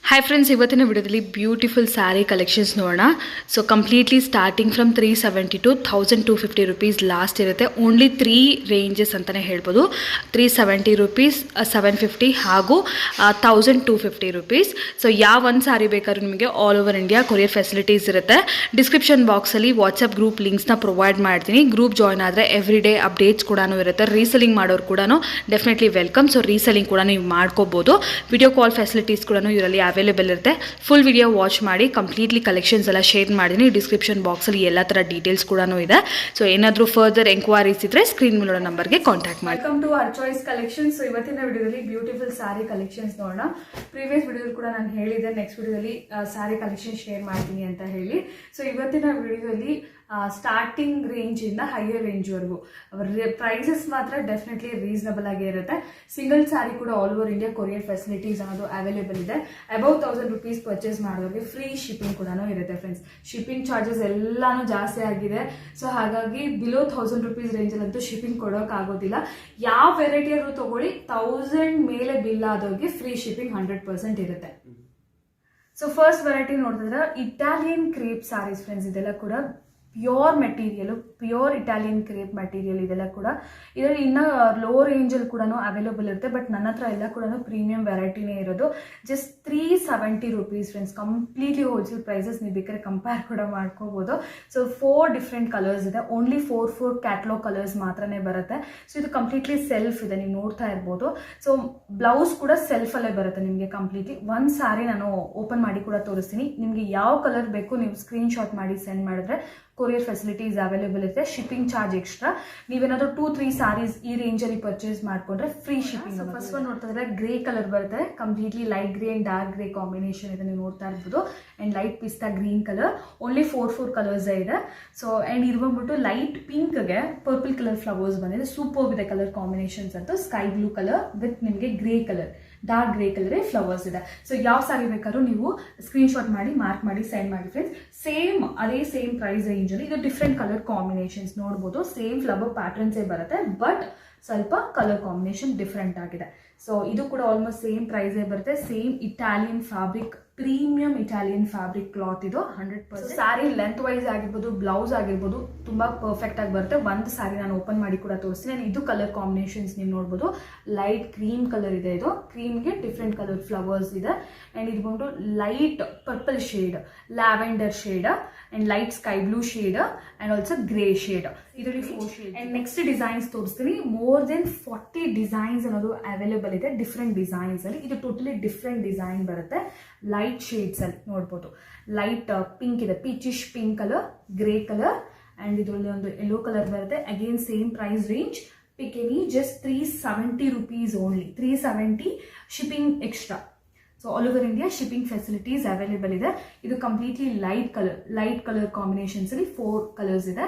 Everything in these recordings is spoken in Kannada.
ಹಾಯ್ ಫ್ರೆಂಡ್ಸ್, ಇವತ್ತಿನ ವಿಡಿಯೋದಲ್ಲಿ ಬ್ಯೂಟಿಫುಲ್ ಸ್ಯಾರಿ ಕಲೆಕ್ಷನ್ಸ್ ನೋಡೋಣ. So completely starting from 370 to 1250 rupees last ಇರುತ್ತೆ. ಓನ್ಲಿ 3 ರೇಂಜಸ್ ಅಂತಲೇ ಹೇಳ್ಬೋದು. 370 ರುಪೀಸ್, 750 ಹಾಗೂ 1250 ರುಪೀಸ್. ಸೊ ಯಾವ ಒಂದು ಸ್ಯಾರಿ ಬೇಕಾದ್ರೂ ನಿಮಗೆ all over India courier facilities ಇರುತ್ತೆ. ಡಿಸ್ಕ್ರಿಪ್ಷನ್ ಬಾಕ್ಸಲ್ಲಿ ವಾಟ್ಸಪ್ ಗ್ರೂಪ್ ಲಿಂಕ್ಸ್ನ ಪ್ರೊವೈಡ್ ಮಾಡ್ತೀನಿ. ಗ್ರೂಪ್ ಜಾಯ್ನ್ ಆದರೆ ಎವ್ರಿ ಡೇ ಅಪ್ಡೇಟ್ಸ್ ಕೂಡ ಇರುತ್ತೆ. ರೀಸೆಲಿಂಗ್ ಮಾಡೋರು ಕೂಡ ಡೆಫಿನೆಟ್ಲಿ ವೆಲ್ಕಮ್. ಸೊ ರೀಸೆಲಿಂಗ್ ಕೂಡ ನೀವು ಮಾಡ್ಕೋಬೋದು. ವಿಡಿಯೋ ಕಾಲ್ ಫೆಸಿಲಿಟೀಸ್ ಕೂಡ ಇವರಲ್ಲಿ ಅವೈಲೇಬಲ್ ಇರುತ್ತೆ. ಫುಲ್ ವಿಡಿಯೋ ವಾಚ್ ಮಾಡಿ. ಕಂಪ್ಲೀಟ್ಲಿ ಕಲೆಕ್ಷನ್ಸ್ ಎಲ್ಲ ಶೇರ್ ಮಾಡಿದ್ದೀನಿ. ಡಿಸ್ಕ್ರಿಪ್ಷನ್ ಬಾಕ್ಸಲ್ಲಿ ಎಲ್ಲ ಥರ ಡೀಟೇಲ್ಸ್ ಕೂಡ ಇದೆ. ಸೊ ಏನಾದರೂ ಫರ್ದರ್ ಎಂಕ್ವೈರೀಸ್ ಇದ್ದರೆ ಸ್ಕ್ರೀನ್ ಮೇಲೆ ನಂಬರ್ಗೆ ಕಾಂಟ್ಯಾಕ್ಟ್ ಮಾಡಿ. Welcome to our choice collections. So ಇವತ್ತಿನ ವಿಡಿಯೋದಲ್ಲಿ ಬ್ಯೂಟಿಫುಲ್ ಸ್ಯಾರಿ ಕಲೆಕ್ಷನ್ಸ್ ನೋಡೋಣ. ಪ್ರೀವಿಯಸ್ ವಿಡಿಯೋದಲ್ಲಿ ಕೂಡ ನಾನು ಹೇಳಿದ್ದೆ ನೆಕ್ಸ್ಟ್ ವಿಡಿಯೋದಲ್ಲಿ ಸ್ಯಾರಿ ಕಲೆಕ್ಷನ್ ಶೇರ್ ಮಾಡ್ತೀನಿ ಅಂತ ಹೇಳಿ. ಸೊ ಇವತ್ತಿನ ವಿಡಿಯೋದಲ್ಲಿ ಸ್ಟಾರ್ಟಿಂಗ್ ರೇಂಜಿಂದ ಹೈಯರ್ ರೇಂಜ್ವರೆಗೂ ಪ್ರೈಸಸ್ ಮಾತ್ರ ಡೆಫಿನೆಟ್ಲಿ ರೀಸನಬಲ್ ಆಗೇ ಇರುತ್ತೆ. ಸಿಂಗಲ್ ಸ್ಯಾರಿ ಕೂಡ all over India courier facilities ಅನ್ನೋದು ಅವೈಲೇಬಲ್ ಇದೆ. ಅಬೌವ್ 1000 ರುಪೀಸ್ ಪರ್ಚೇಸ್ ಮಾಡೋರಿಗೆ ಫ್ರೀ ಶಿಪ್ಪಿಂಗ್ ಕೂಡ ಇರುತ್ತೆ ಫ್ರೆಂಡ್ಸ್. ಶಿಪ್ಪಿಂಗ್ ಚಾರ್ಜಸ್ ಎಲ್ಲಾನು ಜಾಸ್ತಿ ಆಗಿದೆ. ಸೊ ಹಾಗಾಗಿ ಬಿಲೋ 1000 ರುಪೀಸ್ ರೇಂಜಲ್ಲಂತೂ ಶಿಪ್ಪಿಂಗ್ ಕೊಡೋಕ್ಕಾಗೋದಿಲ್ಲ. ಯಾವ ವೆರೈಟಿಯಾದ್ರು ತಗೊಳ್ಳಿ, 1000 ಮೇಲೆ ಬಿಲ್ ಆದವ್ರಿಗೆ ಫ್ರೀ ಶಿಪ್ಪಿಂಗ್ 100% ಇರುತ್ತೆ. ಸೊ ಫಸ್ಟ್ ವೆರೈಟಿ ನೋಡಿದ್ರೆ ಇಟಾಲಿಯನ್ ಕ್ರೇಪ್ ಸ್ಯಾರೀಸ್ ಫ್ರೆಂಡ್ಸ್. ಇದೆಲ್ಲ ಕೂಡ pure material, pure Italian crepe material. ಇದೆಲ್ಲ ಕೂಡ ಇದರಲ್ಲಿ ಇನ್ನೂ ಲೋ ರೇಂಜಲ್ಲಿ ಕೂಡ ಅವೈಲೇಬಲ್ ಇರುತ್ತೆ. ಬಟ್ ನನ್ನ ಹತ್ರ ಎಲ್ಲ ಕೂಡ ಪ್ರೀಮಿಯಂ ವೆರೈಟಿನೇ ಇರೋದು. Just 370 rupees friends. Completely wholesale prices. ನೀವು ಬೇಕಾದ್ರೆ ಕಂಪೇರ್ ಕೂಡ ಮಾಡ್ಕೋಬೋದು. ಸೊ 4 ಡಿಫ್ರೆಂಟ್ ಕಲರ್ಸ್ ಇದೆ. ಓನ್ಲಿ 4 ಕ್ಯಾಟ್ಲಾಗ್ ಕಲರ್ಸ್ ಮಾತ್ರನೇ ಬರುತ್ತೆ. ಸೊ ಇದು ಕಂಪ್ಲೀಟ್ಲಿ ಸೆಲ್ಫ್ ಇದೆ, ನೀವು ನೋಡ್ತಾ ಇರ್ಬೋದು. ಸೊ ಬ್ಲೌಸ್ ಕೂಡ ಸೆಲ್ಫಲ್ಲೇ ಬರುತ್ತೆ ನಿಮಗೆ ಕಂಪ್ಲೀಟ್ಲಿ. ಒಂದು ಸ್ಯಾರಿ ನಾನು ಓಪನ್ ಮಾಡಿ ಕೂಡ ತೋರಿಸ್ತೀನಿ. ನಿಮಗೆ ಯಾವ ಕಲರ್ ಬೇಕು ನೀವು ಸ್ಕ್ರೀನ್ ಶಾಟ್ ಮಾಡಿ ಸೆಂಡ್ ಮಾಡಿದ್ರೆ ಕೊರಿಯರ್ ಫೆಸಿಲಿಟೀಸ್ ಅವೈಲೇಬಲ್ ಇದೆ. Shipping charge extra. ನೀವೇನಾದ್ರೂ 2-3 ಸ್ಯಾರೀಸ್ ಈ ರೇಂಜಲ್ಲಿ ಪರ್ಚೇಸ್ ಮಾಡ್ಕೊಂಡ್ರೆ ಫ್ರೀ ಶಿಪ್ಪಿಂಗ್. ಫಸ್ಟ್ ಒನ್ ನೋಡ್ತಾ ಇದ್ರೆ ಗ್ರೇ ಕಲರ್ ಬರುತ್ತೆ. Completely light grey and dark grey combination ಇದೆ, ನೀವು ನೋಡ್ತಾ ಇರ್ಬೋದು. And light pista green colour. Only 4 colours ಇದೆ. ಸೊ ಅಂಡ್ ಇದು ಬಂದ್ಬಿಟ್ಟು ಲೈಟ್ ಪಿಂಕ್ಗೆ ಪರ್ಪಲ್ ಕಲರ್ ಫ್ಲವರ್ಸ್ ಬಂದಿದೆ. ಸೂಪರ್ ಇದೆ ಕಲರ್ ಕಾಂಬಿನೇಷನ್ಸ್ ಅಂತೂ. ಸ್ಕೈ ಬ್ಲೂ ಕಲರ್ ವಿತ್ ನಿಮಗೆ grey colour, dark grey colour flowers ಇದೆ. ಸೊ ಯಾವ ಸ್ಯಾರಿ ಬೇಕಾದ್ರೂ ನೀವು ಸ್ಕ್ರೀನ್ ಶಾಟ್ ಮಾಡಿ ಮಾರ್ಕ್ ಮಾಡಿ ಸೆಂಡ್ ಮಾಡಿ ಫ್ರೆಂಡ್ಸ್. ಸೇಮ್ ಅದೇ ಸೇಮ್ ಪ್ರೈಸ್ ರೇಂಜ್ ಅಲ್ಲಿ ಇದು ಡಿಫ್ರೆಂಟ್ ಕಲರ್ ಕಾಂಬಿನೇಷನ್ಸ್ ನೋಡ್ಬೋದು. ಸೇಮ್ ಫ್ಲವರ್ ಪ್ಯಾಟರ್ನ್ಸ್ ಬರುತ್ತೆ, ಬಟ್ ಸ್ವಲ್ಪ ಕಲರ್ ಕಾಂಬಿನೇಷನ್ ಡಿಫ್ರೆಂಟ್ ಆಗಿದೆ. ಸೊ ಇದು ಕೂಡ ಆಲ್ಮೋಸ್ಟ್ ಸೇಮ್ ಪ್ರೈಸೇ ಬರುತ್ತೆ. Same Italian fabric, premium Italian fabric cloth ಇದು 100%. ಸ್ಯಾರಿ ಲೆಂತ್ ವೈಸ್ ಆಗಿರ್ಬೋದು, ಬ್ಲೌಸ್ ಆಗಿರ್ಬೋದು, ತುಂಬಾ ಪರ್ಫೆಕ್ಟ್ ಆಗಿ ಬರುತ್ತೆ. ಒಂದು ಸ್ಯಾರಿ ನಾನು ಓಪನ್ ಮಾಡಿ ಕೂಡ ತೋರಿಸ್ತೀನಿ. ಇದು ಕಲರ್ ಕಾಂಬಿನೇಷನ್ಸ್ ನೀವು ನೋಡ್ಬೋದು. ಲೈಟ್ ಕ್ರೀಮ್ ಕಲರ್ ಇದೆ. ಇದು ಕ್ರೀಮ್ಗೆ ಡಿಫ್ರೆಂಟ್ ಕಲರ್ ಫ್ಲವರ್ಸ್ ಇದೆ. ಅಂಡ್ ಇದು ಬಂದು light purple shade, lavender shade and light sky blue shade and also grey shade. ಇದರಲ್ಲಿ 4 ಶೇಡ್. ಅಂಡ್ ನೆಕ್ಸ್ಟ್ ಡಿಸೈನ್ಸ್ ತೋರಿಸ್ತೀನಿ. ಮೋರ್ ದೆನ್ 40 ಡಿಸೈನ್ಸ್ ಅನ್ನೋದು ಅವೈಲೇಬಲ್ ಇದೆ ಡಿಫ್ರೆಂಟ್ ಡಿಸೈನ್ಸ್ ಅಲ್ಲಿ. ಇದು ಟೋಟಲಿ ಡಿಫ್ರೆಂಟ್ ಡಿಸೈನ್ ಬರುತ್ತೆ. ಲೈಟ್ ಶೇಡ್ಸ್ ಅಲ್ಲಿ ನೋಡ್ಬೋದು. ಲೈಟ್ ಪಿಂಕ್ ಇದೆ, peachish pink colour, grey colour and ಇದರಲ್ಲಿ ಒಂದು ಯೆಲ್ಲೋ ಕಲರ್ ಬರುತ್ತೆ. Again same price range. ಪಿಕ್ any just 370 rupees only. 370 shipping extra. So all over India shipping facilities available ಇದೆ. ಇದು ಕಂಪ್ಲೀಟ್ಲಿ ಲೈಟ್ ಕಲರ್ ಕಾಂಬಿನೇಷನ್ಸ್ ಅಲ್ಲಿ 4 ಕಲರ್ಸ್ ಇದೆ.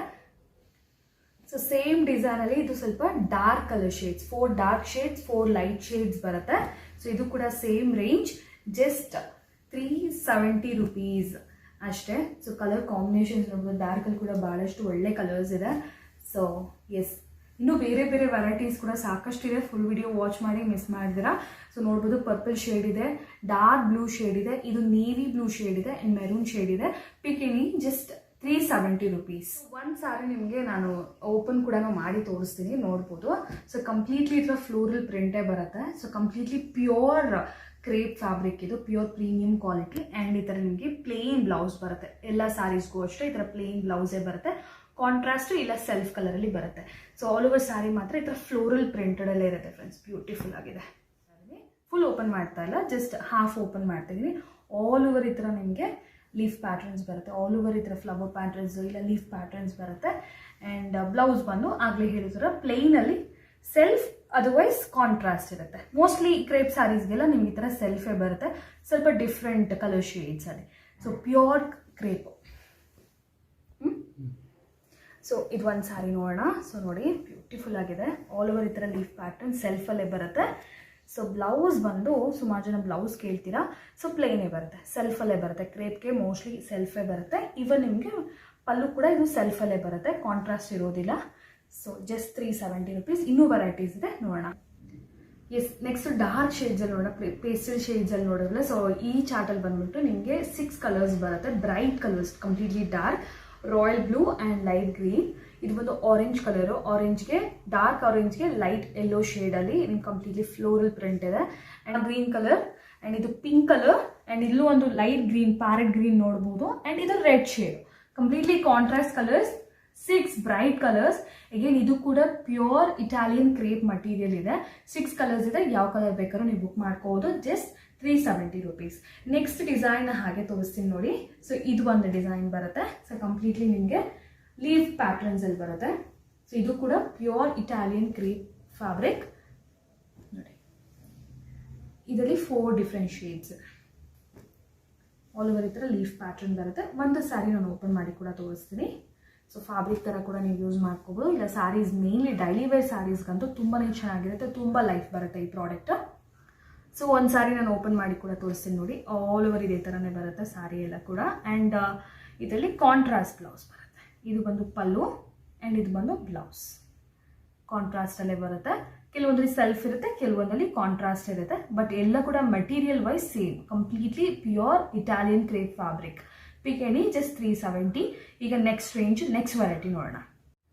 ಸೊ ಸೇಮ್ ಡಿಸೈನ್ ಅಲ್ಲಿ ಇದು ಸ್ವಲ್ಪ dark colour shades, 4 dark shades, 4 light shades ಬರುತ್ತೆ. ಸೊ ಇದು ಕೂಡ ಸೇಮ್ ರೇಂಜ್, ಜಸ್ಟ್ 370 ರುಪೀಸ್ ಅಷ್ಟೇ. ಸೊ ಕಲರ್ ಕಾಂಬಿನೇಷನ್ಸ್ ನೋಡ್ಬೋದು. ಡಾರ್ಕ್ ಅಲ್ಲಿ ಕೂಡ ಬಹಳಷ್ಟು ಒಳ್ಳೆ ಕಲರ್ಸ್ ಇದೆ. ಸೊ ಎಸ್, ಇನ್ನು ಬೇರೆ ಬೇರೆ ವೆರೈಟೀಸ್ ಕೂಡ ಸಾಕಷ್ಟು ಇದೆ. ಫುಲ್ ವಿಡಿಯೋ ವಾಚ್ ಮಾಡಿ ಮಿಸ್ ಮಾಡಿದಿರಾ. ಸೊ ನೋಡ್ಬೋದು ಪರ್ಪಲ್ ಶೇಡ್ ಇದೆ, ಡಾರ್ಕ್ ಬ್ಲೂ ಶೇಡ್ ಇದೆ, ಇದು ನೇವಿ ಬ್ಲೂ ಶೇಡ್ ಇದೆ ಅಂಡ್ ಮೆರೂನ್ ಶೇಡ್ ಇದೆ. ಪಿಕ್ ಎನಿ ಜಸ್ಟ್ 370 ರುಪೀಸ್. ಒಂದು ಸಾರಿ ನಿಮಗೆ ನಾನು ಓಪನ್ ಕೂಡ ಮಾಡಿ ತೋರಿಸ್ತೀನಿ, ನೋಡ್ಬೋದು. ಸೊ ಕಂಪ್ಲೀಟ್ಲಿ ಇದರ ಫ್ಲೋರಲ್ ಪ್ರಿಂಟೇ ಬರುತ್ತೆ. So completely pure crepe fabric ಇದು, ಪ್ಯೂರ್ ಪ್ರೀಮಿಯಂ ಕ್ವಾಲಿಟಿ. ಆ್ಯಂಡ್ ಈ ಥರ ನಿಮಗೆ ಪ್ಲೇನ್ ಬ್ಲೌಸ್ ಬರುತ್ತೆ. ಎಲ್ಲ ಸ್ಯಾರೀಸ್ಗೂ ಅಷ್ಟೇ ಈ ಥರ ಪ್ಲೇನ್ ಬ್ಲೌಸೇ ಬರುತ್ತೆ. ಕಾಂಟ್ರಾಸ್ಟ್ ಇಲ್ಲ ಸೆಲ್ಫ್ ಕಲರಲ್ಲಿ ಬರುತ್ತೆ. ಸೊ ಆಲ್ ಓವರ್ ಸ್ಯಾರಿ ಮಾತ್ರ ಈ ಥರ ಫ್ಲೋರಲ್ ಪ್ರಿಂಟೆಡಲ್ಲೇ ಇರುತ್ತೆ ಫ್ರೆಂಡ್ಸ್. ಬ್ಯೂಟಿಫುಲ್ ಆಗಿದೆ. ಫುಲ್ ಓಪನ್ ಮಾಡ್ತಾ ಇಲ್ಲ, ಜಸ್ಟ್ ಹಾಫ್ ಓಪನ್ ಮಾಡ್ತಿದ್ದೀನಿ. ಆಲ್ ಓವರ್ ಈ ಥರ ನಿಮಗೆ ಲೀಫ್ ಪ್ಯಾಟರ್ನ್ಸ್ ಬರುತ್ತೆ. ಆಲ್ ಓವರ್ ಈ ಥರ ಫ್ಲವರ್ ಪ್ಯಾಟರ್ನ್ಸ್ ಇಲ್ಲ ಲೀಫ್ ಪ್ಯಾಟರ್ನ್ಸ್ ಬರುತ್ತೆ. ಆ್ಯಂಡ್ ಬ್ಲೌಸ್ ಬಂದು ಆಗಲೇ ಹೇಳಿದ್ರೆ ಪ್ಲೇನಲ್ಲಿ ಸೆಲ್ಫ್, ಅದರ್ವೈಸ್ ಕಾಂಟ್ರಾಸ್ಟ್ ಇರುತ್ತೆ. ಮೋಸ್ಟ್ಲಿ ಕ್ರೇಪ್ ಸ್ಯಾರೀಸ್ಗೆಲ್ಲ ನಿಮ್ಗೆ ಈ ಥರ ಸೆಲ್ಫೇ ಬರುತ್ತೆ, ಸ್ವಲ್ಪ ಡಿಫ್ರೆಂಟ್ ಕಲರ್ ಶೇಡ್ಸ್ ಅಲ್ಲಿ. So pure crepe. ಸೊ ಇದು ಒಂದು ಸ್ಯಾರಿ ನೋಡೋಣ. ಸೊ ನೋಡಿ ಬ್ಯೂಟಿಫುಲ್ ಆಗಿದೆ. ಆಲ್ ಓವರ್ ಈ ಥರ ಲೀಫ್ ಪ್ಯಾಟರ್ನ್ ಸೆಲ್ಫಲ್ಲೇ ಬರುತ್ತೆ. ಸೊ ಬ್ಲೌಸ್ ಬಂದು ಸುಮಾರು ಜನ ಬ್ಲೌಸ್ ಕೇಳ್ತೀರಾ. ಸೊ ಪ್ಲೇನೇ ಬರುತ್ತೆ, ಸೆಲ್ಫಲ್ಲೇ ಬರುತ್ತೆ. ಕ್ರೇಪ್ಗೆ ಮೋಸ್ಟ್ಲಿ ಸೆಲ್ಫೇ ಬರುತ್ತೆ. ಇವನ್ ನಿಮಗೆ ಪಲ್ಲು ಕೂಡ ಇದು ಸೆಲ್ಫಲ್ಲೇ ಬರುತ್ತೆ, ಕಾಂಟ್ರಾಸ್ಟ್ ಇರೋದಿಲ್ಲ. So just 370 rupees. ಇನ್ನೂ ವೆರೈಟೀಸ್ ಇದೆ ನೋಡೋಣ. ಎಸ್, ನೆಕ್ಸ್ಟ್ ಡಾರ್ಕ್ ಶೇಡ್ಸಲ್ಲಿ ನೋಡೋಣ, ಪೇಸ್ಟಲ್ ಶೇಡ್ಸಲ್ಲಿ ನೋಡಿದ್ರೆ. ಸೊ ಈ ಚಾರ್ಟಲ್ಲಿ ಬಂದ್ಬಿಟ್ಟು ನಿಮಗೆ 6 ಕಲರ್ಸ್ ಬರುತ್ತೆ, bright colours, completely dark, royal blue and light green. ಇದು ಬಂದು ಆರೆಂಜ್ ಕಲರು, ಆರೆಂಜ್ಗೆ ಡಾರ್ಕ್ ಆರೆಂಜ್ಗೆ ಲೈಟ್ ಯೆಲ್ಲೋ ಶೇಡಲ್ಲಿ ನಿಮ್ಗೆ ಕಂಪ್ಲೀಟ್ಲಿ ಫ್ಲೋರಲ್ ಪ್ರಿಂಟ್ ಇದೆ. ಆ್ಯಂಡ್ ಗ್ರೀನ್ ಕಲರ್, ಆ್ಯಂಡ್ ಇದು ಪಿಂಕ್ ಕಲರ್, ಆ್ಯಂಡ್ ಇಲ್ಲೂ ಒಂದು ಲೈಟ್ ಗ್ರೀನ್, ಪ್ಯಾರೆಟ್ ಗ್ರೀನ್ ನೋಡ್ಬೋದು. ಆ್ಯಂಡ್ ಇದು red shade, completely contrast colours, 6 bright colours. Again ಇದು ಕೂಡ ಪ್ಯೂರ್ ಇಟಾಲಿಯನ್ ಕ್ರೇಪ್ ಮಟೀರಿಯಲ್ ಇದೆ. 6 ಕಲರ್ಸ್ ಇದೆ, ಯಾವ ಕಲರ್ ಬೇಕಾದ್ರೂ ನೀವು ಬುಕ್ ಮಾಡ್ಕೋಬೋದು. Just 370 rupees. ನೆಕ್ಸ್ಟ್ ಡಿಸೈನ್ ಹಾಗೆ ತೋರಿಸ್ತೀನಿ ನೋಡಿ. ಸೊ ಇದು ಒಂದು ಡಿಸೈನ್ ಬರುತ್ತೆ. ಸೊ ಕಂಪ್ಲೀಟ್ಲಿ ನಿಮಗೆ ಲೀಫ್ ಪ್ಯಾಟರ್ನ್ಸ್ ಅಲ್ಲಿ ಬರುತ್ತೆ. ಸೊ ಇದು ಕೂಡ ಪ್ಯೂರ್ ಇಟಾಲಿಯನ್ ಕ್ರೇಪ್ ಫ್ಯಾಬ್ರಿಕ್ ನೋಡಿ. ಇದರಲ್ಲಿ 4 ಡಿಫ್ರೆಂಟ್ ಶೇಡ್ಸ್, ಆಲ್ ಓವರ್ ಈ ಥರ ಲೀಫ್ ಪ್ಯಾಟರ್ನ್ ಬರುತ್ತೆ. ಒಂದು ಸ್ಯಾರಿ ನಾನು ಓಪನ್ ಮಾಡಿ ಕೂಡ ತೋರಿಸ್ತೀನಿ. ಸೊ ಫ್ಯಾಬ್ರಿಕ್ ಥರ ಕೂಡ ನೀವು ಯೂಸ್ ಮಾಡ್ಕೋಬೋದು. ಇಲ್ಲ ಸ್ಯಾರೀಸ್, ಮೇನ್ಲಿ ಡೈಲಿ ವೇರ್ ಸ್ಯಾರೀಸ್ಗಂತೂ ತುಂಬಾ ಚೆನ್ನಾಗಿರುತ್ತೆ, ತುಂಬ ಲೈಫ್ ಬರುತ್ತೆ ಈ ಪ್ರಾಡಕ್ಟ್. ಸೊ ಒಂದು ಸ್ಯಾರಿ ನಾನು ಓಪನ್ ಮಾಡಿ ಕೂಡ ತೋರಿಸ್ತೀನಿ ನೋಡಿ. ಆಲ್ ಓವರ್ ಇದೇ ಥರನೇ ಬರುತ್ತೆ ಸ್ಯಾರಿ ಎಲ್ಲ ಕೂಡ. ಆ್ಯಂಡ್ ಇದರಲ್ಲಿ ಕಾಂಟ್ರಾಸ್ಟ್ ಬ್ಲೌಸ್ ಬರುತ್ತೆ. ಇದು ಬಂದು ಪಲ್ಲು ಆ್ಯಂಡ್ ಇದು ಬಂದು ಬ್ಲೌಸ್, ಕಾಂಟ್ರಾಸ್ಟಲ್ಲೇ ಬರುತ್ತೆ. ಕೆಲವೊಂದ್ರಲ್ಲಿ ಸೆಲ್ಫ್ ಇರುತ್ತೆ, ಕೆಲವೊಂದರಲ್ಲಿ ಕಾಂಟ್ರಾಸ್ಟ್ ಇರುತ್ತೆ, ಬಟ್ ಎಲ್ಲ ಕೂಡ material wise same, completely pure Italian crepe fabric. Pick any, just 370. ಈಗ ನೆಕ್ಸ್ಟ್ ರೇಂಜ್, ನೆಕ್ಸ್ಟ್ ವೆರೈಟಿ ನೋಡೋಣ.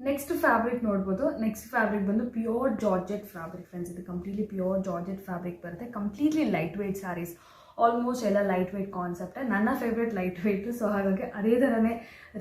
ನೆಕ್ಸ್ಟ್ ಫ್ಯಾಬ್ರಿಕ್ ನೋಡ್ಬೋದು. ನೆಕ್ಸ್ಟ್ ಫ್ಯಾಬ್ರಿಕ್ ಬಂದು ಪ್ಯೂರ್ ಜಾರ್ಜೆಟ್ ಫ್ಯಾಬ್ರಿಕ್ ಫ್ರೆಂಡ್ಸ್. ಇದು ಕಂಪ್ಲೀಟ್ಲಿ ಪ್ಯೂರ್ ಜಾರ್ಜೆಟ್ ಫ್ಯಾಬ್ರಿಕ್ ಬರುತ್ತೆ. Completely lightweight sarees, almost ಎಲ್ಲ ಲೈಟ್ ವೇಟ್ ಕಾನ್ಸೆಪ್ಟ್. ನನ್ನ ಫೇವ್ರೇಟ್ ಲೈಟ್ ವೇಟ್. ಸೊ ಹಾಗಾಗಿ ಅದೇ ಥರನೇ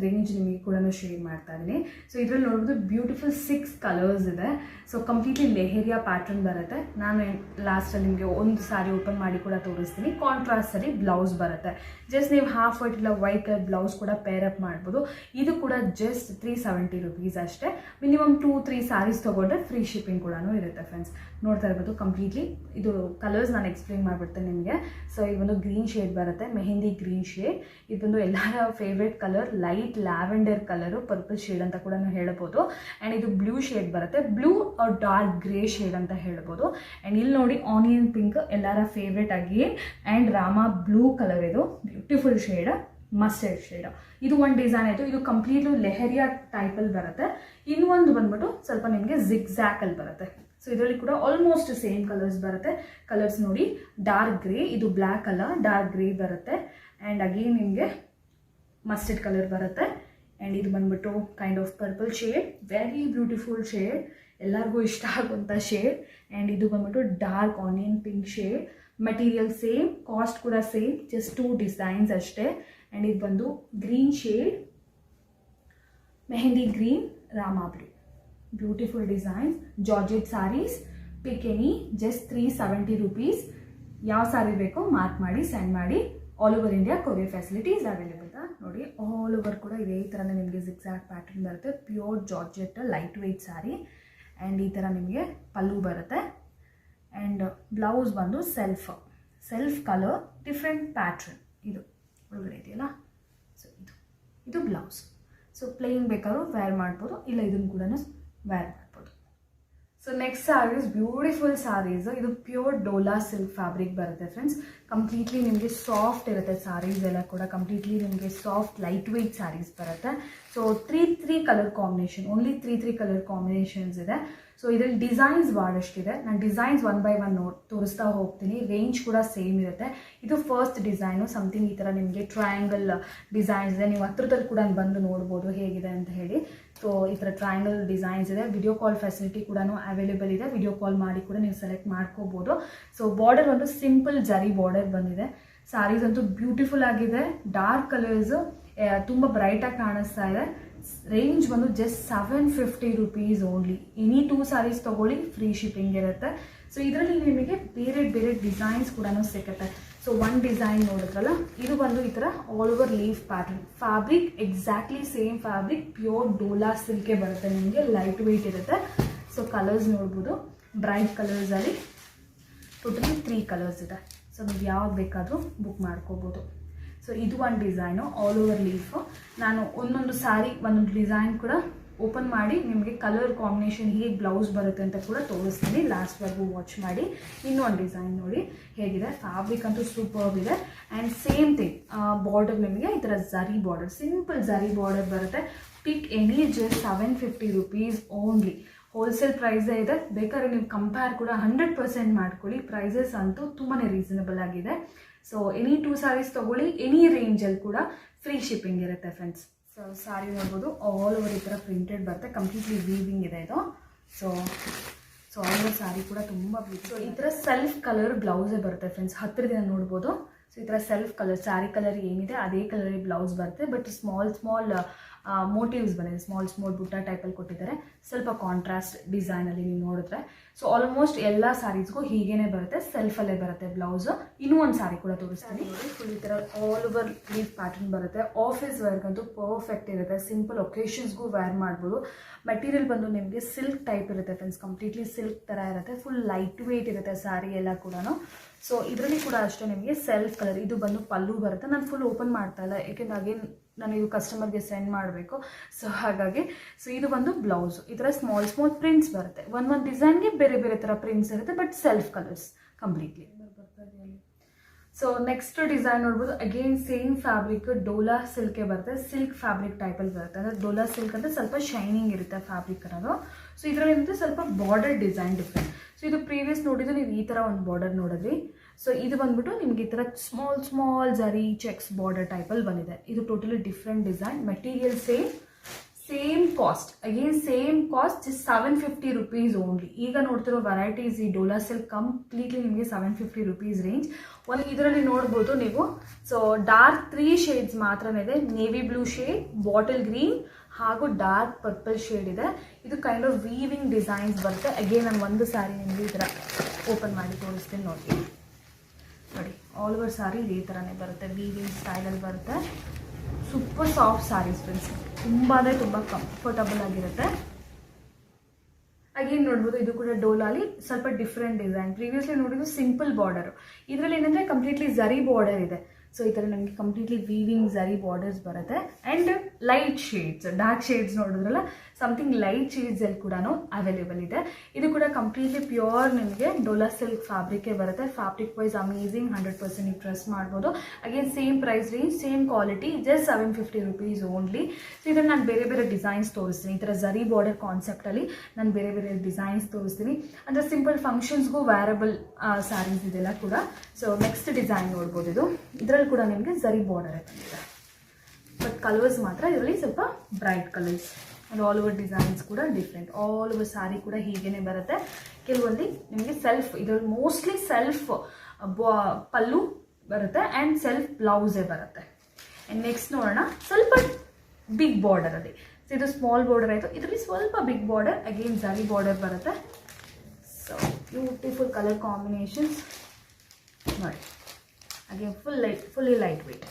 ರೇಂಜ್ ನಿಮಗೆ ಕೂಡ ಶೇರ್ ಮಾಡ್ತಾ ಇದ್ದೀನಿ. ಸೊ ಇದರಲ್ಲಿ ನೋಡ್ಬೋದು ಬ್ಯೂಟಿಫುಲ್ 6 ಕಲರ್ಸ್ ಇದೆ. ಸೊ ಕಂಪ್ಲೀಟ್ಲಿ ಲೆಹೆರಿಯಾ ಪ್ಯಾಟರ್ನ್ ಬರುತ್ತೆ. ನಾನು ಲಾಸ್ಟಲ್ಲಿ ನಿಮಗೆ ಒಂದು ಸ್ಯಾರಿ ಓಪನ್ ಮಾಡಿ ಕೂಡ ತೋರಿಸ್ತೀನಿ. ಕಾಂಟ್ರಾಸ್ಟಲ್ಲಿ ಬ್ಲೌಸ್ ಬರುತ್ತೆ. ಜಸ್ಟ್ ನೀವು ಹಾಫ್ ವೈಟ್ ಇಲ್ಲ ವೈಟ್ ಕಲರ್ ಬ್ಲೌಸ್ ಕೂಡ ಪೇರ್ ಅಪ್ ಮಾಡ್ಬೋದು. ಇದು ಕೂಡ ಜಸ್ಟ್ 370 rupees ಅಷ್ಟೇ. ಮಿನಿಮಮ್ 2-3 ಸ್ಯಾರೀಸ್ ತೊಗೊಂಡ್ರೆ ಫ್ರೀ ಶಿಪ್ಪಿಂಗ್ ಕೂಡ ಇರುತ್ತೆ ಫ್ರೆಂಡ್ಸ್. ನೋಡ್ತಾ ಇರ್ಬೋದು ಕಂಪ್ಲೀಟ್ಲಿ. ಇದು ಕಲರ್ಸ್ ನಾನು ಎಕ್ಸ್ಪ್ಲೇನ್ ಮಾಡಿಬಿಡ್ತೇನೆ ನಿಮಗೆ. ಸೊ ಇದು ಒಂದು ಗ್ರೀನ್ ಶೇಡ್ ಬರುತ್ತೆ, ಮೆಹಂದಿ ಗ್ರೀನ್ ಶೇಡ್. ಇದು ಬಂದು ಎಲ್ಲರ favourite colour, light lavender colour, purple shade ಅಂತ ಕೂಡ ಹೇಳ್ಬೋದು. ಆ್ಯಂಡ್ ಇದು ಬ್ಲೂ ಶೇಡ್ ಬರುತ್ತೆ, blue or dark grey shade ಅಂತ ಹೇಳ್ಬೋದು. ಆ್ಯಂಡ್ ಇಲ್ಲಿ ನೋಡಿ ಆನಿಯನ್ ಪಿಂಕ್ ಎಲ್ಲರ ಫೇವ್ರೇಟ್ ಆಗಿ. ಆ್ಯಂಡ್ ರಾಮಾ ಬ್ಲೂ ಕಲರ್, ಇದು ಬ್ಯೂಟಿಫುಲ್ ಶೇಡ್, ಮಸ್ಟರ್ಡ್ ಶೇಡ್. ಇದು ಒಂದು ಡಿಸೈನ್ ಆಯಿತು. ಇದು ಕಂಪ್ಲೀಟ್ಲಿ ಲೆಹರಿಯಾ ಟೈಪಲ್ಲಿ ಬರುತ್ತೆ. ಇನ್ನೊಂದು ಬಂದ್ಬಿಟ್ಟು ಸ್ವಲ್ಪ ನಿಮಗೆ ಜಿಗ್ಜ್ಯಾಕಲ್ಲಿ ಬರುತ್ತೆ. ಸೊ ಇದರಲ್ಲಿ ಕೂಡ ಆಲ್ಮೋಸ್ಟ್ ಸೇಮ್ ಕಲರ್ಸ್ ಬರುತ್ತೆ. ಕಲರ್ಸ್ ನೋಡಿ, ಡಾರ್ಕ್ ಗ್ರೇ, ಇದು ಬ್ಲ್ಯಾಕ್ ಅಲ್ಲ, ಡಾರ್ಕ್ ಗ್ರೇ ಬರುತ್ತೆ. ಆ್ಯಂಡ್ ಅಗೇನ್ ನಿಮಗೆ ಮಸ್ಟರ್ಡ್ ಕಲರ್ ಬರುತ್ತೆ. ಆ್ಯಂಡ್ ಇದು ಬಂದ್ಬಿಟ್ಟು kind of purple shade, very beautiful shade, ಎಲ್ಲರಿಗೂ ಇಷ್ಟ ಆಗುವಂಥ ಶೇಡ್. ಆ್ಯಂಡ್ ಇದು ಬಂದ್ಬಿಟ್ಟು dark onion pink shade. Material same, cost ಕೂಡ ಸೇಮ್, ಜಸ್ಟ್ 2 ಡಿಸೈನ್ಸ್ ಅಷ್ಟೇ. ಆ್ಯಂಡ್ ಇದು ಬಂದು green shade, mehndi green, Rama blue. Beautiful designs, georgette sarees. Pick any, just 370 rupees. ಯಾವ ಸ್ಯಾರಿ ಬೇಕೋ ಮಾರ್ಕ್ ಮಾಡಿ ಸೆಂಡ್ ಮಾಡಿ. All over India courier facilities available. ನೋಡಿ ಆಲ್ ಓವರ್ ಕೂಡ ಇದೇ ಥರನೇ ನಿಮಗೆ ಜಿಗ್ಜ್ಯಾಗ್ ಪ್ಯಾಟರ್ನ್ ಬರುತ್ತೆ. Pure georgette lightweight saree. And ಈ ಥರ ನಿಮಗೆ ಪಲ್ಲು ಬರುತ್ತೆ. ಆ್ಯಂಡ್ ಬ್ಲೌಸ್ ಬಂದು ಸೆಲ್ಫ್ ಕಲರ್, ಡಿಫ್ರೆಂಟ್ ಪ್ಯಾಟ್ರನ್. ಇದು ಒಳಗಡೆ ಇದೆಯಲ್ಲ, ಸೊ ಇದು ಬ್ಲೌಸ್. ಸೊ ಪ್ಲೇನ್ ಬೇಕಾದ್ರೂ ವೇರ್ ಮಾಡ್ಬೋದು, ಇಲ್ಲ ಇದನ್ನು ಕೂಡ ವೇರ್ ಮಾಡ್ಬೋದು. So next sarees, beautiful sarees. ಇದು ಪ್ಯೂರ್ ಡೋಲಾ ಸಿಲ್ಕ್ ಫ್ಯಾಬ್ರಿಕ್ ಬರುತ್ತೆ ಫ್ರೆಂಡ್ಸ್. ಕಂಪ್ಲೀಟ್ಲಿ ನಿಮಗೆ ಸಾಫ್ಟ್ ಇರುತ್ತೆ ಸ್ಯಾರೀಸ್ ಎಲ್ಲ ಕೂಡ. ಕಂಪ್ಲೀಟ್ಲಿ ನಿಮಗೆ ಸಾಫ್ಟ್ ಲೈಟ್ ವೆಯ್ಟ್ ಸ್ಯಾರೀಸ್ ಬರುತ್ತೆ. So 3 colour combination, only 3 colour combinations ಇದೆ. ಸೊ ಇದರಲ್ಲಿ ಡಿಸೈನ್ಸ್ ಭಾಳಷ್ಟಿದೆ. ನಾನು ಡಿಸೈನ್ಸ್ 1 by 1 ತೋರಿಸ್ತಾ ಹೋಗ್ತೀನಿ. ರೇಂಜ್ ಕೂಡ ಸೇಮ್ ಇರುತ್ತೆ. ಇದು ಫಸ್ಟ್ ಡಿಸೈನು, ಸಮಥಿಂಗ್ ಈ ಥರ ನಿಮಗೆ ಟ್ರಯಾಂಗಲ್ ಡಿಸೈನ್ಸ್ ಇದೆ. ನೀವು ಹತ್ರದಲ್ಲಿ ಕೂಡ ಬಂದು ನೋಡ್ಬೋದು ಹೇಗಿದೆ ಅಂತ ಹೇಳಿ. ಸೊ ಈ ಥರ ಟ್ರಯಾಂಗಲ್ ಡಿಸೈನ್ಸ್ ಇದೆ. ವಿಡಿಯೋ ಕಾಲ್ ಫೆಸಿಲಿಟಿ ಕೂಡ ಅವೈಲೇಬಲ್ ಇದೆ. ವಿಡಿಯೋ ಕಾಲ್ ಮಾಡಿ ಕೂಡ ನೀವು ಸೆಲೆಕ್ಟ್ ಮಾಡ್ಕೋಬೋದು. ಸೊ ಬಾರ್ಡರ್ ಒಂದು ಸಿಂಪಲ್ ಜರಿ ಬಾರ್ಡರ್ ಬಂದಿದೆ. ಸ್ಯಾರೀಸ್ ಅಂತೂ ಬ್ಯೂಟಿಫುಲ್ ಆಗಿದೆ. ಡಾರ್ಕ್ ಕಲರ್ಸು ತುಂಬ ಬ್ರೈಟಾಗಿ ಕಾಣಿಸ್ತಾ ಇದೆ. ರೇಂಜ್ ಬಂದು just 750 rupees only. Any 2 sarees ತೊಗೊಳ್ಳಿ, ಫ್ರೀ ಶಿಪ್ಪಿಂಗ್ ಇರುತ್ತೆ. ಸೊ ಇದರಲ್ಲಿ ನಿಮಗೆ ಬೇರೆ ಬೇರೆ ಡಿಸೈನ್ಸ್ ಕೂಡ ಸಿಗುತ್ತೆ. ಸೊ ಒಂದು ಡಿಸೈನ್ ನೋಡಿದ್ರಲ್ಲ, ಇದು ಬಂದು ಈ ಥರ all over leaf pattern. Fabric exactly same fabric, pure Dola ಸಿಲ್ಕೆ ಬರುತ್ತೆ ನಿಮಗೆ, ಲೈಟ್ ವೆಯ್ಟ್ ಇರುತ್ತೆ. ಸೊ ಕಲರ್ಸ್ ನೋಡ್ಬೋದು, ಬ್ರೈಟ್ ಕಲರ್ಸಲ್ಲಿ ಟೋಟಲಿ 3 ಕಲರ್ಸ್ ಇದೆ. ಸೊ ನೀವು ಯಾವ್ದು ಬೇಕಾದರೂ ಬುಕ್ ಮಾಡ್ಕೋಬೋದು. ಸೊ ಇದು ಒಂದು ಡಿಸೈನು, ಆಲ್ ಓವರ್ ಲೀಫು. ನಾನು ಒಂದೊಂದು ಸ್ಯಾರಿ ಒಂದೊಂದು ಡಿಸೈನ್ ಕೂಡ ಓಪನ್ ಮಾಡಿ ನಿಮಗೆ ಕಲರ್ ಕಾಂಬಿನೇಷನ್ ಹೇಗೆ ಬ್ಲೌಸ್ ಬರುತ್ತೆ ಅಂತ ಕೂಡ ತೋರಿಸ್ತೀನಿ. ಲಾಸ್ಟ್ವರೆಗೂ ವಾಚ್ ಮಾಡಿ. ಇನ್ನೊಂದು ಡಿಸೈನ್ ನೋಡಿ ಹೇಗಿದೆ. ಫ್ಯಾಬ್ರಿಕ್ ಅಂತೂ ಸೂಪರ್ಬ್ ಇದೆ. ಆ್ಯಂಡ್ ಸೇಮ್ ಥಿಂಗ್, ಬಾರ್ಡರ್ ನಿಮಗೆ ಈ ಥರ ಜರಿ ಬಾರ್ಡರ್, ಸಿಂಪಲ್ ಜರಿ ಬಾರ್ಡರ್ ಬರುತ್ತೆ. Pick any, just 750 rupees only. Wholesale ಪ್ರೈಸೇ ಇದೆ. ಬೇಕಾದ್ರೆ ನೀವು ಕಂಪೇರ್ ಕೂಡ 100% ಮಾಡ್ಕೊಳ್ಳಿ. ಪ್ರೈಸಸ್ ಅಂತೂ ತುಂಬಾ ರೀಸನಬಲ್ ಆಗಿದೆ. ಸೊ ಎನಿ 2 ಸ್ಯಾರೀಸ್ ತೊಗೊಳ್ಳಿ, ಎನಿ ರೇಂಜಲ್ಲಿ ಕೂಡ ಫ್ರೀ ಶಿಪ್ಪಿಂಗ್ ಇರುತ್ತೆ ಫ್ರೆಂಡ್ಸ್. ಸೊ ಸ್ಯಾರಿ ನೋಡ್ಬೋದು ಆಲ್ ಓವರ್ ಈ ಥರ ಪ್ರಿಂಟೆಡ್ ಬರುತ್ತೆ, ಕಂಪ್ಲೀಟ್ಲಿ ವೀವಿಂಗ್ ಇದೆ ಇದು. ಸೊ ಆಲ್ ಓವರ್ ಸ್ಯಾರಿ ಕೂಡ ತುಂಬ ಸೊ ಈ ಥರ ಸೆಲ್ಫ್ ಕಲರ್ ಬ್ಲೌಸೇ ಬರುತ್ತೆ ಫ್ರೆಂಡ್ಸ್, ಹತ್ತಿರದಿಂದ ನೋಡ್ಬೋದು. ಸೊ ಈ ಥರ ಸೆಲ್ಫ್ ಕಲರ್ ಸ್ಯಾರಿ ಕಲರ್ ಏನಿದೆ ಅದೇ ಕಲರ್ ಬ್ಲೌಸ್ ಬರುತ್ತೆ. ಬಟ್ ಸ್ಮಾಲ್ ಮೋಟಿವ್ಸ್ ಬಂದಿದೆ, ಸ್ಮಾಲ್ ಬುಟ್ಟ ಟೈಪಲ್ಲಿ ಕೊಟ್ಟಿದ್ದಾರೆ, ಸ್ವಲ್ಪ ಕಾಂಟ್ರಾಸ್ಟ್ ಡಿಸೈನಲ್ಲಿ ನೀವು ನೋಡಿದ್ರೆ. ಸೊ ಆಲ್ಮೋಸ್ಟ್ ಎಲ್ಲ ಸ್ಯಾರೀಸ್ಗೂ ಹೀಗೇನೆ ಬರುತ್ತೆ, ಸೆಲ್ಫಲ್ಲೇ ಬರುತ್ತೆ ಬ್ಲೌಸ್. ಇನ್ನೂ ಒಂದು ಸ್ಯಾರಿ ಕೂಡ ತೋರಿಸ್ತೀನಿ. ಫುಲ್ ಈ ಥರ ಆಲ್ ಓವರ್ ಲೀಫ್ ಪ್ಯಾಟರ್ನ್ ಬರುತ್ತೆ. ಆಫೀಸ್ ವೇರ್ಗಂತೂ ಪರ್ಫೆಕ್ಟ್ ಇರುತ್ತೆ, ಸಿಂಪಲ್ ಒಕೇಶನ್ಸ್ಗೂ ವೇರ್ ಮಾಡ್ಬೋದು. ಮೆಟೀರಿಯಲ್ ಬಂದು ನಿಮಗೆ ಸಿಲ್ಕ್ ಟೈಪ್ ಇರುತ್ತೆ ಫ್ರೆಂಡ್ಸ್, ಕಂಪ್ಲೀಟ್ಲಿ ಸಿಲ್ಕ್ ಥರ ಇರುತ್ತೆ, ಫುಲ್ ಲೈಟ್ ವೆಯ್ಟ್ ಇರುತ್ತೆ ಸ್ಯಾರಿ ಎಲ್ಲ ಕೂಡ. ಸೊ ಇದರಲ್ಲಿ ಕೂಡ ಅಷ್ಟೇ ನಿಮಗೆ ಸೆಲ್ಫ್ ಕಲರ್, ಇದು ಬಂದು ಪಲ್ಲು ಬರುತ್ತೆ. ನಾನು ಫುಲ್ ಓಪನ್ ಮಾಡ್ತಾ ಇಲ್ಲ, ಏಕೆಂದ್ರೆ ಅಗೇನ್ ನಾನು ಇದು ಕಸ್ಟಮರ್ಗೆ ಸೆಂಡ್ ಮಾಡಬೇಕು. ಸೊ ಹಾಗಾಗಿ ಸೊ ಇದು ಬಂದು ಬ್ಲೌಸ್. ಈ ಥರ ಸ್ಮಾಲ್ ಪ್ರಿಂಟ್ಸ್ ಬರುತ್ತೆ, ಒಂದು ಡಿಸೈನ್ಗೆ ಬೇರೆ ಥರ ಪ್ರಿಂಟ್ಸ್ ಇರುತ್ತೆ, but self colours completely. So next design ನೋಡ್ಬೋದು, ಅಗೇನ್ ಸೇಮ್ ಫ್ಯಾಬ್ರಿಕ್ ಡೋಲಾ ಸಿಲ್ಕೆ ಬರುತ್ತೆ, ಸಿಲ್ಕ್ ಫ್ಯಾಬ್ರಿಕ್ ಟೈಪಲ್ಲಿ ಬರುತ್ತೆ. ಅಂದರೆ ಡೋಲಾ ಸಿಲ್ಕ್ ಅಂದರೆ ಸ್ವಲ್ಪ ಶೈನಿಂಗ್ ಇರುತ್ತೆ ಫ್ಯಾಬ್ರಿಕ್ ಅನ್ನೋದು. ಸೊ ಇದರಲ್ಲಿ ಏನಿದೆ ಸ್ವಲ್ಪ ಬಾರ್ಡರ್ ಡಿಸೈನ್ ಡಿಫ್ರೆಂಟ್. ಸೊ ಇದು ಪ್ರೀವಿಯಸ್ ನೋಡಿದ್ರೆ ನೀವು ಈ ಥರ ಒಂದು ಬಾರ್ಡರ್ ನೋಡಿದ್ರಿ. ಸೊ ಇದು ಬಂದ್ಬಿಟ್ಟು ನಿಮ್ಗೆ ಈ ಥರ ಸ್ಮಾಲ್ ಜರಿ ಚೆಕ್ಸ್ ಬಾರ್ಡರ್ ಟೈಪಲ್ಲಿ ಬಂದಿದೆ. ಇದು totally different design. Material same cost, again same cost, 750 rupees only. ಈಗ ನೋಡ್ತಿರೋ ವೆರೈಟೀಸ್ ಈ ಡೋಲಾ ಸಿಲ್ಕ್ ಕಂಪ್ಲೀಟ್ಲಿ ನಿಮಗೆ 750 rupees ರೇಂಜ್. ಒಂದು ಇದರಲ್ಲಿ ನೋಡ್ಬೋದು ನೀವು. ಸೊ ಡಾರ್ಕ್ 3 ಶೇಡ್ಸ್ ಮಾತ್ರ ಇದೆ, navy blue shade, bottle green ಹಾಗೂ ಡಾರ್ಕ್ ಪರ್ಪಲ್ ಶೇಡ್ ಇದೆ. ಇದು ಕೈಂಡ್ ಆಫ್ ವೀವಿಂಗ್ ಡಿಸೈನ್ಸ್ ಬರುತ್ತೆ. ಅಗೇನ್ ನಾನು ಒಂದು ಸ್ಯಾರಿ ನಿಮಗೆ ಈ ಥರ ಓಪನ್ ಮಾಡಿ ತೋರಿಸ್ತೀನಿ ನೋಡಿ. ಆಲ್ ಓವರ್ ಸ್ಯಾರಿ ಇದೇ ಥರನೇ ಬರುತ್ತೆ, ವೀವಿಂಗ್ ಸ್ಟೈಲಲ್ಲಿ ಬರುತ್ತೆ. ಸೂಪರ್ ಸಾಫ್ಟ್ ಸ್ಯಾರೀಸ್ ಫ್ರೆಂಡ್ಸ್, ತುಂಬ ಕಂಫರ್ಟಬಲ್ ಆಗಿರುತ್ತೆ. ಅಗೇನ್ ನೋಡ್ಬೋದು ಇದು ಕೂಡ ಡೋಲಾಲಿ ಸ್ವಲ್ಪ ಡಿಫ್ರೆಂಟ್ ಡಿಸೈನ್. ಪ್ರೀವಿಯಸ್ಲಿ ನೋಡಿದ್ದು ಸಿಂಪಲ್ ಬಾರ್ಡರ್, ಇದರಲ್ಲಿ ಏನಂದರೆ ಕಂಪ್ಲೀಟ್ಲಿ ಜರಿ ಬಾರ್ಡರ್ ಇದೆ. ಸೊ ಈ ಥರ ನಮಗೆ ಕಂಪ್ಲೀಟ್ಲಿ ವೀವಿಂಗ್ ಜರಿ ಬಾರ್ಡರ್ಸ್ ಬರುತ್ತೆ. And light shades, dark shades ನೋಡಿದ್ರಲ್ಲ, ಸಮಥಿಂಗ್ ಲೈಟ್ ಶೇಡ್ಸಲ್ಲಿ ಕೂಡ ಅವೈಲೇಬಲ್ ಇದೆ. ಇದು ಕೂಡ ಕಂಪ್ಲೀಟ್ಲಿ ಪ್ಯೂರ್ ನಿಮಗೆ ಡೋಲಾ ಸಿಲ್ಕ್ ಫ್ಯಾಬ್ರಿಕೇ ಬರುತ್ತೆ. ಫ್ಯಾಬ್ರಿಕ್ ವೈಸ್ ಅಮೇಝಿಂಗ್, 100% ನೀವು ಟ್ರಸ್ಟ್ ಮಾಡ್ಬೋದು. Again same price range, same quality, just 750 rupees only. So ಇದನ್ನು ನಾನು ಬೇರೆ ಡಿಸೈನ್ಸ್ ತೋರಿಸ್ತೀನಿ. ಈ ಥರ ಜರಿ ಬಾರ್ಡರ್ ಕಾನ್ಸೆಪ್ಟಲ್ಲಿ ನಾನು ಬೇರೆ ಡಿಸೈನ್ಸ್ ತೋರಿಸ್ತೀನಿ. ಅಂದರೆ ಸಿಂಪಲ್ ಫಂಕ್ಷನ್ಸ್ಗೂ ವ್ಯಾರಬಲ್ ಸ್ಯಾರೀಸ್ ಇದೆಲ್ಲ ಕೂಡ. ಸೊ ನೆಕ್ಸ್ಟ್ ಡಿಸೈನ್ ನೋಡ್ಬೋದು. ಇದರಲ್ಲಿ ಕೂಡ ನಿಮಗೆ ಜರಿ ಬಾರ್ಡರ್ ಇದೆ, ಬಟ್ ಕಲರ್ಸ್ ಮಾತ್ರ ಇದರಲ್ಲಿ ಸ್ವಲ್ಪ bright colours. And all over designs ಕೂಡ ಡಿಫ್ರೆಂಟ್. ಆಲ್ ಓವರ್ ಸ್ಯಾರಿ ಕೂಡ ಹೀಗೇನೆ ಬರುತ್ತೆ. ಕೆಲವೊಂದು ನಿಮಗೆ ಸೆಲ್ಫ್, ಇದರಲ್ಲಿ ಮೋಸ್ಟ್ಲಿ ಸೆಲ್ಫ್ ಪಲ್ಲು ಬರುತ್ತೆ ಆ್ಯಂಡ್ ಸೆಲ್ಫ್ ಬ್ಲೌಸೇ ಬರುತ್ತೆ. ಆ್ಯಂಡ್ ನೆಕ್ಸ್ಟ್ ನೋಡೋಣ, ಸ್ವಲ್ಪ ಬಿಗ್ ಬಾರ್ಡರ್ ಅಲ್ಲಿ. ಸೊ ಇದು ಸ್ಮಾಲ್ ಬಾರ್ಡರ್ ಆಯಿತು, ಇದರಲ್ಲಿ ಸ್ವಲ್ಪ ಬಿಗ್ ಬಾರ್ಡರ್, ಅಗೇನ್ ಜರಿ ಬಾರ್ಡರ್ ಬರುತ್ತೆ. ಸೊ ಬ್ಯೂಟಿಫುಲ್ ಕಲರ್ ಕಾಂಬಿನೇಷನ್ಸ್ ನೋಡಿ. Again fully light weight.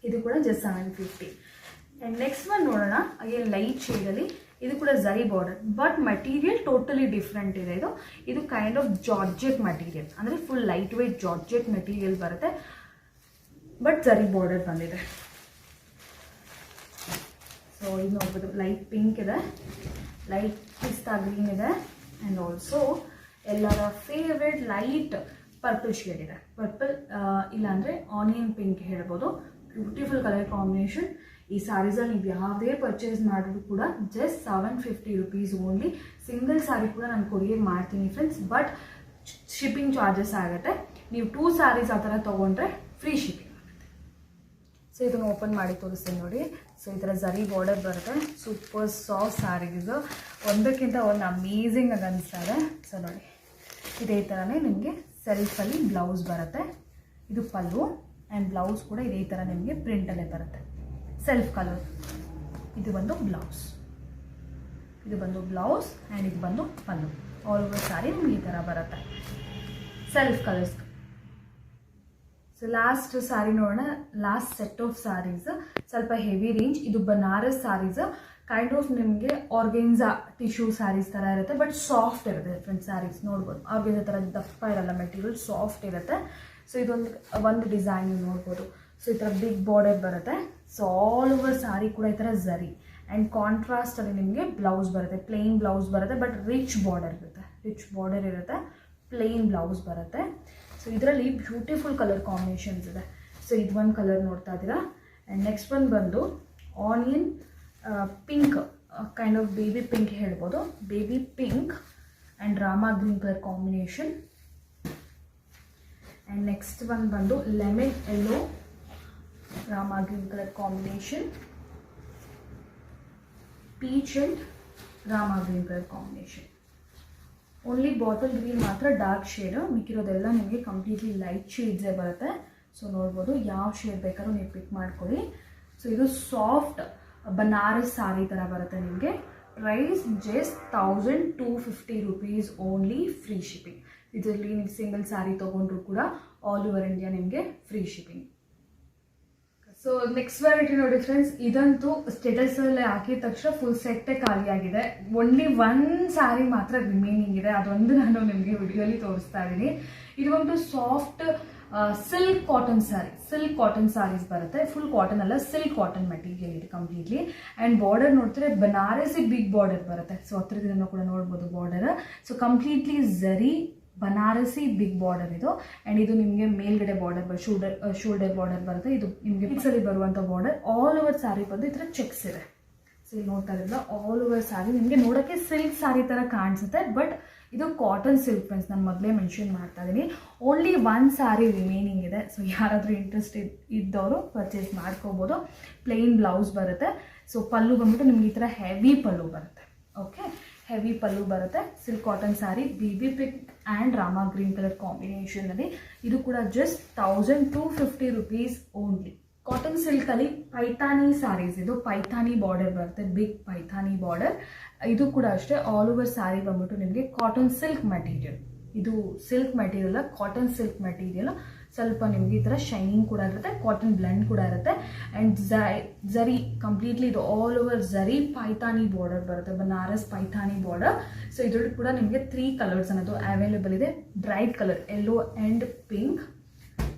ಇದು ಕೂಡ ಜಸ್ಟ್ 750. ಆ್ಯಂಡ್ ನೆಕ್ಸ್ಟ್ ಒನ್ ನೋಡೋಣ, ಅಗೇನ್ ಲೈಟ್ ಶೇಡಲ್ಲಿ. ಇದು ಕೂಡ ಜರಿ border, but material totally different ಇದೆ. ಇದು ಕೈಂಡ್ ಆಫ್ ಜಾರ್ಜೆಟ್ ಮಟೀರಿಯಲ್, ಅಂದರೆ full light weight georgette material ಬರುತ್ತೆ, ಬಟ್ ಜರಿ ಬಾರ್ಡರ್ ಬಂದಿದೆ. ಸೊ ಇದು ನೋಡ್ಬೋದು, ಲೈಟ್ ಪಿಂಕ್ ಇದೆ, ಲೈಟ್ ಪಿಸ್ತಾ ಗ್ರೀನ್ ಇದೆ, ಆ್ಯಂಡ್ ಆಲ್ಸೋ ಎಲ್ಲರ ಫೇವ್ರೆಟ್ ಲೈಟ್ ಪರ್ಪಲ್ ಶೇಡ್ ಇದೆ. ಪರ್ಪಲ್ ಇಲ್ಲಾಂದರೆ ಆನಿಯನ್ ಪಿಂಕ್ ಹೇಳ್ಬೋದು. Beautiful colour combination. ಈ ಸ್ಯಾರೀಸಲ್ಲಿ ನೀವು ಯಾವುದೇ ಪರ್ಚೇಸ್ ಮಾಡಿದ್ರು ಕೂಡ just 750 rupees only. Single sari ಕೂಡ ನಾನು ಕೊರಿಯರ್ ಮಾಡ್ತೀನಿ ಫ್ರೆಂಡ್ಸ್, ಬಟ್ ಶಿಪ್ಪಿಂಗ್ ಚಾರ್ಜಸ್ ಆಗುತ್ತೆ. ನೀವು 2 ಸ್ಯಾರೀಸ್ ಆ ಥರ ತೊಗೊಂಡ್ರೆ ಫ್ರೀ ಶಿಪ್ಪಿಂಗ್ ಆಗುತ್ತೆ. ಸೊ ಇದನ್ನು ಓಪನ್ ಮಾಡಿ ತೋರಿಸ್ತೀನಿ ನೋಡಿ. ಸೊ ಈ ಥರ ಜರಿ ಬಾರ್ಡರ್ ಬರುತ್ತೆ, ಸೂಪರ್ ಸಾಫ್ಟ್ ಸ್ಯಾರೀಸ್, ಒಂದಕ್ಕಿಂತ ಒಂದು ಅಮೇಝಿಂಗ್ ಆಗಿ ಅನಿಸ್ತಾ ಇದೆ. ಸೊ ನೋಡಿ, ಇದೇ ಥರನೇ ನಿಮಗೆ ಸೆಲ್ಫಲ್ಲಿ ಬ್ಲೌಸ್ ಬರುತ್ತೆ. ಇದು ಪಲ್ಲು ಆ್ಯಂಡ್ ಬ್ಲೌಸ್ ಕೂಡ ಇದೇ ಥರ ನಿಮಗೆ ಪ್ರಿಂಟಲ್ಲೇ ಬರುತ್ತೆ, ಸೆಲ್ಫ್ ಕಲರ್. ಇದು ಬಂದು ಬ್ಲೌಸ್, ಆ್ಯಂಡ್ ಇದು ಬಂದು ಪಲ್ಲು. ಆಲ್ ಓವರ್ ಸ್ಯಾರಿ ನಿಮ್ಗೆ ಈ ಥರ ಬರುತ್ತೆ, self colours. So last sari ನೋಡೋಣ. ಲಾಸ್ಟ್ ಸೆಟ್ ಆಫ್ ಸ್ಯಾರೀಸ್ ಸ್ವಲ್ಪ ಹೆವಿ ರೇಂಜ್. ಇದು ಬನಾರಸ್ ಸ್ಯಾರೀಸ್, ಕೈಂಡ್ ಆಫ್ ನಿಮಗೆ ಆರ್ಗೆನ್ಸಾ ಟಿಶ್ಯೂ ಸ್ಯಾರೀಸ್ ಥರ ಇರುತ್ತೆ, ಬಟ್ ಸಾಫ್ಟ್ ಇರುತ್ತೆ. ಡಿಫ್ರೆಂಟ್ ಸ್ಯಾರೀಸ್ ನೋಡ್ಬೋದು, ಆರ್ಗೆನ್ಸಾ ಥರ ದಪ್ಪ ಇರಲ್ಲ, ಮೆಟೀರಿಯಲ್ ಸಾಫ್ಟ್ ಇರುತ್ತೆ. ಸೊ ಇದೊಂದು ಡಿಸೈನ್ ನೀವು ನೋಡ್ಬೋದು. ಸೊ ಈ ಥರ ಬಿಗ್ ಬಾರ್ಡರ್ ಬರುತ್ತೆ. ಸೊ ಆಲ್ ಓವರ್ ಸ್ಯಾರಿ ಕೂಡ ಈ ಥರ ಜರಿ ಆ್ಯಂಡ್ ಕಾಂಟ್ರಾಸ್ಟಲ್ಲಿ ನಿಮಗೆ ಬ್ಲೌಸ್ ಬರುತ್ತೆ, ಪ್ಲೇನ್ ಬ್ಲೌಸ್ ಬರುತ್ತೆ, ಬಟ್ ರಿಚ್ ಬಾರ್ಡರ್ ಇರುತ್ತೆ, ಪ್ಲೇನ್ ಬ್ಲೌಸ್ ಬರುತ್ತೆ. ಸೊ ಇದರಲ್ಲಿ ಬ್ಯೂಟಿಫುಲ್ ಕಲರ್ ಕಾಂಬಿನೇಷನ್ಸ್ ಇದೆ. ಸೊ ಇದೊಂದು ಕಲರ್ ನೋಡ್ತಾ ಇದ್ದೀರಾ. ಆ್ಯಂಡ್ ನೆಕ್ಸ್ಟ್ ಒಂದು ಬಂದು onion pink kind of baby pink ಹೇಳ್ಬೋದು, baby pink and rama green colour combination. And next ಒಂದು ಬಂದು lemon yellow rama green colour combination, peach and rama green colour combination. Only bottle green ಮಾತ್ರ ಡಾರ್ಕ್ ಶೇಡ್, ಮಿಕ್ಕಿರೋದೆಲ್ಲ ನಿಮಗೆ ಕಂಪ್ಲೀಟ್ಲಿ ಲೈಟ್ ಶೇಡ್ಸೇ ಬರುತ್ತೆ. ಸೊ ನೋಡ್ಬೋದು, ಯಾವ ಶೇಡ್ ಬೇಕಾದ್ರೂ ನೀವು ಪಿಕ್ ಮಾಡ್ಕೊಳ್ಳಿ. ಸೊ ಇದು ಸಾಫ್ಟ್ ಬನಾರಸ್ ಸಾರಿ ಥರ ಬರುತ್ತೆ ನಿಮಗೆ. Price just 1250 rupees only, free shipping. ಇದರಲ್ಲಿ ನೀವು ಸಿಂಗಲ್ ಸ್ಯಾರಿ ತೊಗೊಂಡ್ರು ಕೂಡ ಆಲ್ ಓವರ್ ಇಂಡಿಯಾ ನಿಮಗೆ free shipping. So next variety ನೋಡಿ ಫ್ರೆಂಡ್ಸ್, ಇದಂತೂ ಸ್ಟೇಟಸಲ್ಲಿ ಹಾಕಿದ ತಕ್ಷಣ ಫುಲ್ ಸೆಟ್ಟೇ ಖಾಲಿಯಾಗಿದೆ. ಓನ್ಲಿ ಒನ್ ಸ್ಯಾರಿ ಮಾತ್ರ ರಿಮೈನಿಂಗ್ ಇದೆ, ಅದೊಂದು ನಾನು ನಿಮಗೆ ವಿಡಿಯೋಲಿ ತೋರಿಸ್ತಾ ಇದ್ದೀನಿ. ಇದು ಒಂದು soft silk cotton saree, silk cotton sarees ಬರುತ್ತೆ. ಫುಲ್ ಕಾಟನ್ ಅಲ್ಲ, ಸಿಲ್ಕ್ ಕಾಟನ್ ಮೆಟೀರಿಯಲ್ ಇದೆ ಕಂಪ್ಲೀಟ್ಲಿ. ಆ್ಯಂಡ್ ಬಾರ್ಡರ್ ನೋಡ್ತಾರೆ ಬನಾರಸಿ ಬಿಗ್ ಬಾರ್ಡರ್ ಬರುತ್ತೆ. ಸೊ ಹತ್ರದಿಂದ ಕೂಡ ನೋಡ್ಬೋದು border. So completely zari Banarasi big border ಇದು. ಆ್ಯಂಡ್ ಇದು ನಿಮಗೆ ಮೇಲ್ಗಡೆ ಬಾರ್ಡರ್ ಶೋಲ್ಡರ್ ಬಾರ್ಡರ್ ಬರುತ್ತೆ. ಇದು ನಿಮಗೆ ಪಿಕ್ಸಲ್ಲಿ ಬರುವಂಥ ಬಾರ್ಡರ್. ಆಲ್ ಓವರ್ ಸ್ಯಾರಿ ಬಂದು ಈ ಥರ ಚೆಕ್ಸ್ ಇದೆ. ಸೊ ಇಲ್ಲಿ ನೋಡ್ತಾ ಇದ್ರಲ್ಲ, ಆಲ್ ಓವರ್ ಸ್ಯಾರಿ ನಿಮಗೆ ನೋಡೋಕ್ಕೆ ಸಿಲ್ಕ್ ಸ್ಯಾರಿ ಥರ ಕಾಣಿಸುತ್ತೆ, ಬಟ್ ಇದು ಕಾಟನ್ ಸಿಲ್ಕ್ ಫ್ರೆಂಡ್ಸ್. ನಾನು ಮೊದಲೇ ಮೆನ್ಷನ್ ಮಾಡ್ತಾ ಇದ್ದೀನಿ. ಓನ್ಲಿ ಒನ್ ಸ್ಯಾರಿ ರಿಮೈನಿಂಗ್ ಇದೆ. ಸೊ ಯಾರಾದರೂ ಇಂಟ್ರೆಸ್ಟ್ ಇದ್ದವರು ಪರ್ಚೇಸ್ ಮಾಡ್ಕೋಬೋದು. ಪ್ಲೇನ್ ಬ್ಲೌಸ್ ಬರುತ್ತೆ. ಸೊ ಪಲ್ಲು ಬಂದ್ಬಿಟ್ಟು ನಿಮ್ಗೆ ಈ ಥರ ಹೆವಿ ಪಲ್ಲು ಬರುತ್ತೆ. ಓಕೆ, ಹೆವಿ ಪಲ್ಲು ಬರುತ್ತೆ. Silk cotton sari, baby pink and rama green colour ಕಾಂಬಿನೇಷನಲ್ಲಿ. ಇದು ಕೂಡ ಜಸ್ಟ್ 1250 rupees ಓನ್ಲಿ. ಕಾಟನ್ ಸಿಲ್ಕಲ್ಲಿ ಪೈಥಾನಿ ಸ್ಯಾರೀಸ್, ಇದು ಪೈಥಾನಿ ಬಾರ್ಡರ್ ಬರುತ್ತೆ, ಬಿಗ್ ಪೈಥಾನಿ ಬಾರ್ಡರ್. ಇದು ಕೂಡ ಅಷ್ಟೇ, ಆಲ್ ಓವರ್ ಸ್ಯಾರಿ ಬಂದ್ಬಿಟ್ಟು ನಿಮಗೆ ಕಾಟನ್ ಸಿಲ್ಕ್ ಮೆಟೀರಿಯಲ್. ಇದು silk material, cotton silk material. ಸ್ವಲ್ಪ ನಿಮಗೆ ಈ ಥರ ಶೈನಿಂಗ್ ಕೂಡ ಇರುತ್ತೆ, ಕಾಟನ್ ಬ್ಲೆಂಡ್ ಕೂಡ ಇರುತ್ತೆ. ಆ್ಯಂಡ್ ಝರಿ ಕಂಪ್ಲೀಟ್ಲಿ ಇದು ಆಲ್ ಓವರ್ ಝರಿ ಪೈಥಾನಿ ಬಾರ್ಡರ್ ಬರುತ್ತೆ, ಬನಾರಸ್ ಪೈಥಾನಿ ಬಾರ್ಡರ್. ಸೊ ಇದರಲ್ಲಿ ಕೂಡ ನಿಮಗೆ 3 ಕಲರ್ಸ್ ಅನ್ನೋದು ಅವೈಲೇಬಲ್ ಇದೆ. Bright colour yellow and pink,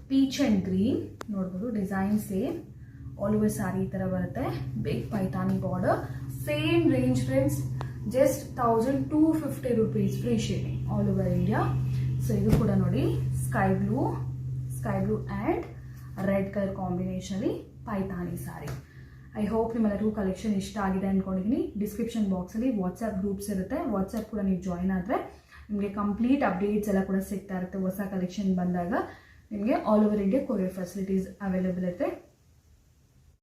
peach and green. ನೋಡ್ಬೋದು design same, all over sari ಈ ಥರ ಬರುತ್ತೆ. Big Paithani border, same range friends, just 1250 rupees free shipping all over India. So ಇದು ಕೂಡ ನೋಡಿ sky blue and red colour ಕಾಂಬಿನೇಷನಲ್ಲಿ ಪೈಥಾನಿ ಸ್ಯಾರಿ. ಐ ಹೋಪ್ ನಿಮ್ಮೆಲ್ಲರಿಗೂ ಕಲೆಕ್ಷನ್ ಇಷ್ಟ ಆಗಿದೆ ಅಂದ್ಕೊಂಡಿದ್ದೀನಿ. ಡಿಸ್ಕ್ರಿಪ್ಷನ್ ಬಾಕ್ಸಲ್ಲಿ ವಾಟ್ಸಪ್ ಗ್ರೂಪ್ಸ್ ಇರುತ್ತೆ, ವಾಟ್ಸಪ್ ಕೂಡ ನೀವು ಜಾಯಿನ್ ಆದರೆ ನಿಮಗೆ ಕಂಪ್ಲೀಟ್ ಅಪ್ಡೇಟ್ಸ್ ಎಲ್ಲ ಕೂಡ ಸಿಗ್ತಾ ಇರುತ್ತೆ. ಹೊಸ ಕಲೆಕ್ಷನ್ ಬಂದಾಗ ನಿಮಗೆ all over India courier facilities available ಇರುತ್ತೆ.